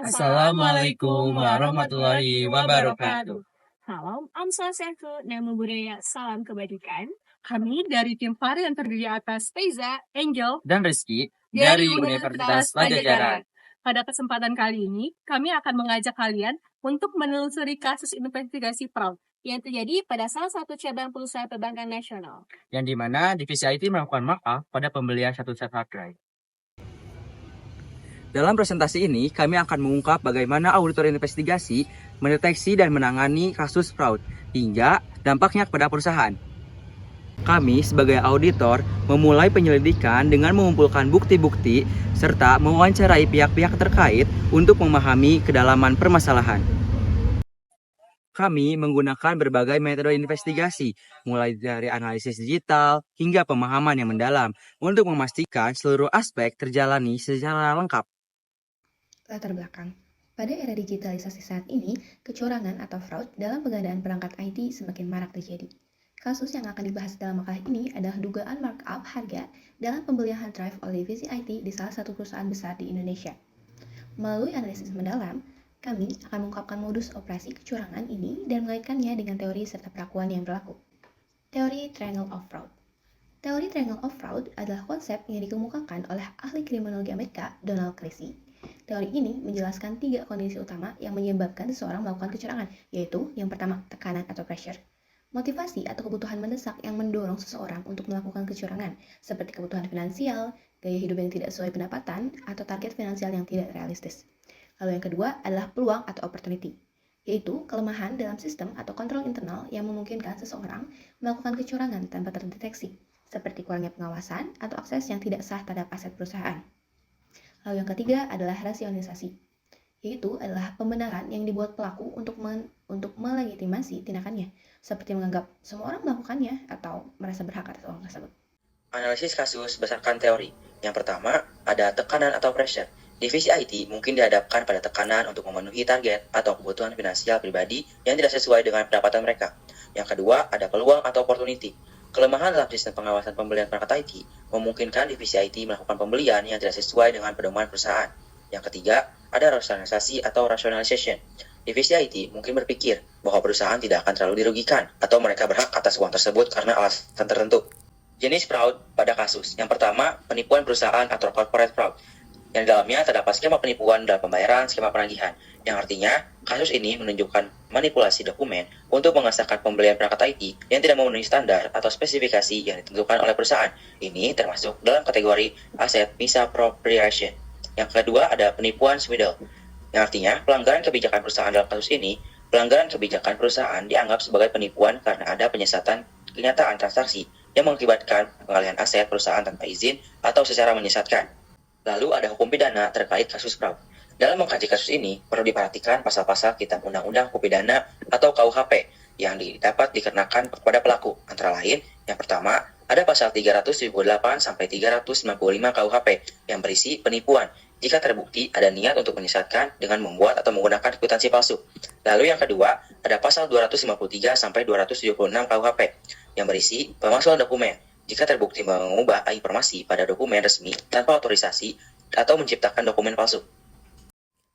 Assalamualaikum warahmatullahi wabarakatuh. Salam Om Swastiastu, Namo Buddhaya, salam kebajikan. Kami dari tim FAR yang terdiri atas Faiza, Angel, Dan Rizky dari dari Universitas Universitas Pajajaran. Pada kesempatan kali ini, kami akan mengajak kalian untuk menelusuri kasus investigasi fraud yang terjadi pada salah satu cabang perusahaan perbankan nasional. Yang dimana divisi IT melakukan markup pada pembelian satu set hard drive. Dalam presentasi ini, kami akan mengungkap bagaimana auditor investigasi mendeteksi dan menangani kasus fraud hingga dampaknya kepada perusahaan. Kami sebagai auditor memulai penyelidikan dengan mengumpulkan bukti-bukti serta mewawancarai pihak-pihak terkait untuk memahami kedalaman permasalahan. Kami menggunakan berbagai metode investigasi, mulai dari analisis digital hingga pemahaman yang mendalam untuk memastikan seluruh aspek terjalani secara lengkap. Latar belakang. Pada era digitalisasi saat ini, kecurangan atau fraud dalam pengadaan perangkat IT semakin marak terjadi. Kasus yang akan dibahas dalam makalah ini adalah dugaan markup harga dalam pembelian hard drive oleh divisi IT di salah satu perusahaan besar di Indonesia. Melalui analisis mendalam, kami akan mengungkapkan modus operasi kecurangan ini dan mengaitkannya dengan teori serta perlakuan yang berlaku. Teori Triangle of Fraud. Teori Triangle of Fraud adalah konsep yang dikemukakan oleh ahli kriminologi Amerika Donald Creasy. Teori ini menjelaskan 3 kondisi utama yang menyebabkan seseorang melakukan kecurangan, yaitu yang pertama, tekanan atau pressure. Motivasi atau kebutuhan mendesak yang mendorong seseorang untuk melakukan kecurangan, seperti kebutuhan finansial, gaya hidup yang tidak sesuai pendapatan, atau target finansial yang tidak realistis. Lalu yang kedua adalah peluang atau opportunity, yaitu kelemahan dalam sistem atau kontrol internal yang memungkinkan seseorang melakukan kecurangan tanpa terdeteksi, seperti kurangnya pengawasan atau akses yang tidak sah terhadap aset perusahaan. Lalu yang ketiga adalah rasionalisasi, yaitu adalah pembenaran yang dibuat pelaku untuk melegitimasi tindakannya, seperti menganggap semua orang melakukannya atau merasa berhak atas uang tersebut. Analisis kasus berdasarkan teori. Yang pertama, ada tekanan atau pressure. Divisi IT mungkin dihadapkan pada tekanan untuk memenuhi target atau kebutuhan finansial pribadi yang tidak sesuai dengan pendapatan mereka. Yang kedua, ada peluang atau opportunity. Kelemahan dalam sistem pengawasan pembelian perangkat IT memungkinkan divisi IT melakukan pembelian yang tidak sesuai dengan pedoman perusahaan. Yang ketiga, ada rasionalisasi atau rationalization. Divisi IT mungkin berpikir bahwa perusahaan tidak akan terlalu dirugikan atau mereka berhak atas uang tersebut karena alasan tertentu. Jenis fraud pada kasus. Yang pertama, penipuan perusahaan atau corporate fraud. Yang di dalamnya terdapat skema penipuan dalam pembayaran, skema penagihan. Yang artinya, kasus ini menunjukkan manipulasi dokumen untuk mengesahkan pembelian perangkat IT yang tidak memenuhi standar atau spesifikasi yang ditentukan oleh perusahaan. Ini termasuk dalam kategori aset misappropriation. Yang kedua ada penipuan swindle, yang artinya pelanggaran kebijakan perusahaan dalam kasus ini. Pelanggaran kebijakan perusahaan dianggap sebagai penipuan karena ada penyesatan kenyataan transaksi yang mengakibatkan pengalihan aset perusahaan tanpa izin atau secara menyesatkan. Lalu ada hukum pidana terkait kasus fraud. Dalam mengkaji kasus ini, perlu diperhatikan pasal-pasal Kitab Undang-Undang Hukum Pidana atau KUHP yang dapat dikenakan kepada pelaku. Antara lain, yang pertama, ada pasal 378 sampai 395 KUHP yang berisi penipuan jika terbukti ada niat untuk menyesatkan dengan membuat atau menggunakan kwitansi palsu. Lalu yang kedua, ada pasal 253 sampai 276 KUHP yang berisi pemalsuan dokumen jika terbukti mengubah informasi pada dokumen resmi tanpa otorisasi atau menciptakan dokumen palsu.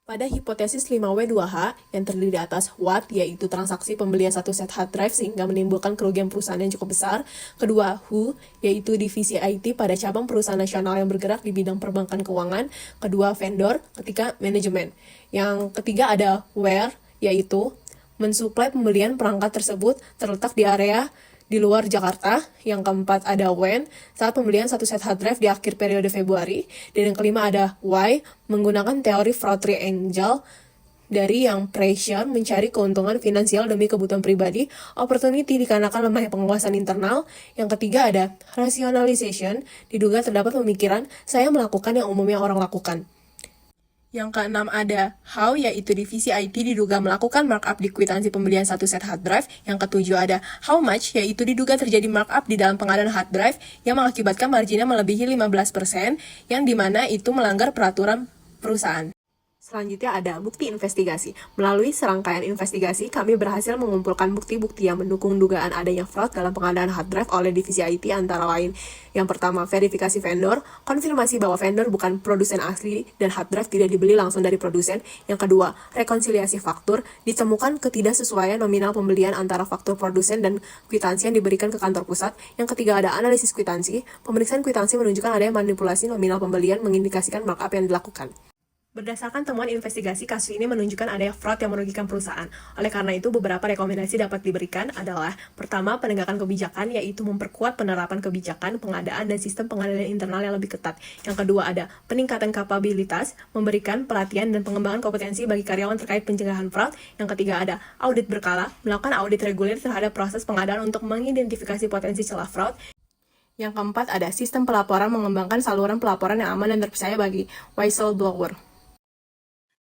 Pada hipotesis 5W2H yang terdiri atas what, yaitu transaksi pembelian satu set hard drive sehingga menimbulkan kerugian perusahaan yang cukup besar. Kedua, who, yaitu divisi IT pada cabang perusahaan nasional yang bergerak di bidang perbankan keuangan. Kedua, vendor. Ketiga, manajemen. Yang ketiga ada where, yaitu mensuplai pembelian perangkat tersebut terletak di area di luar Jakarta. Yang keempat ada when, saat pembelian satu set hard drive di akhir periode Februari. Dan yang kelima ada why, menggunakan teori fraud triangle dari yang pressure mencari keuntungan finansial demi kebutuhan pribadi, opportunity dikarenakan lemahnya pengawasan internal. Yang ketiga ada rationalization, diduga terdapat pemikiran saya melakukan yang umumnya orang lakukan. Yang keenam ada how, yaitu divisi IT diduga melakukan markup di kwitansi pembelian satu set hard drive. Yang ketujuh ada how much, yaitu diduga terjadi markup di dalam pengadaan hard drive yang mengakibatkan marginnya melebihi 15%, yang dimana itu melanggar peraturan perusahaan. Selanjutnya ada bukti investigasi. Melalui serangkaian investigasi, kami berhasil mengumpulkan bukti-bukti yang mendukung dugaan adanya fraud dalam pengadaan hard drive oleh divisi IT antara lain. Yang pertama, verifikasi vendor, konfirmasi bahwa vendor bukan produsen asli dan hard drive tidak dibeli langsung dari produsen. Yang kedua, rekonsiliasi faktur, ditemukan ketidaksesuaian nominal pembelian antara faktur produsen dan kwitansi yang diberikan ke kantor pusat. Yang ketiga, ada analisis kwitansi. Pemeriksaan kwitansi menunjukkan adanya manipulasi nominal pembelian mengindikasikan markup yang dilakukan. Berdasarkan temuan investigasi, kasus ini menunjukkan adanya fraud yang merugikan perusahaan. Oleh karena itu, beberapa rekomendasi dapat diberikan adalah: pertama, penegakan kebijakan, yaitu memperkuat penerapan kebijakan, pengadaan, dan sistem pengadaan internal yang lebih ketat. Yang kedua, ada peningkatan kapabilitas, memberikan pelatihan dan pengembangan kompetensi bagi karyawan terkait pencegahan fraud. Yang ketiga, ada audit berkala, melakukan audit reguler terhadap proses pengadaan untuk mengidentifikasi potensi celah fraud. Yang keempat, ada sistem pelaporan, mengembangkan saluran pelaporan yang aman dan terpercaya bagi whistleblower.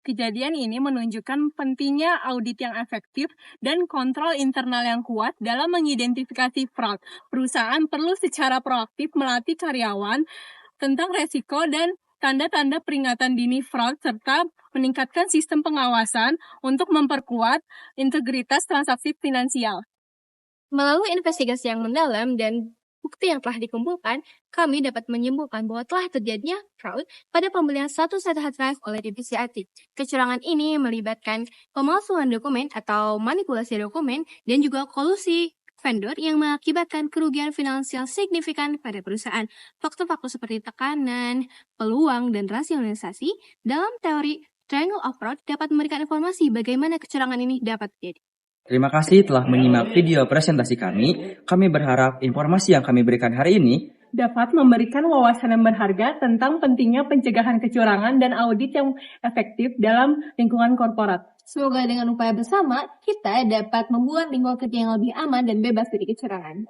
Kejadian ini menunjukkan pentingnya audit yang efektif dan kontrol internal yang kuat dalam mengidentifikasi fraud. Perusahaan perlu secara proaktif melatih karyawan tentang resiko dan tanda-tanda peringatan dini fraud serta meningkatkan sistem pengawasan untuk memperkuat integritas transaksi finansial. Melalui investigasi yang mendalam dan bukti yang telah dikumpulkan, kami dapat menyimpulkan bahwa telah terjadinya fraud pada pembelian satu set hard drive oleh divisi IT. Kecurangan ini melibatkan pemalsuan dokumen atau manipulasi dokumen dan juga kolusi vendor yang mengakibatkan kerugian finansial signifikan pada perusahaan. Faktor-faktor seperti tekanan, peluang, dan rasionalisasi dalam teori Triangle of Fraud dapat memberikan informasi bagaimana kecurangan ini dapat terjadi. Terima kasih telah menyimak video presentasi kami. Kami berharap informasi yang kami berikan hari ini dapat memberikan wawasan yang berharga tentang pentingnya pencegahan kecurangan dan audit yang efektif dalam lingkungan korporat. Semoga dengan upaya bersama, kita dapat membuat lingkungan kerja yang lebih aman dan bebas dari kecurangan.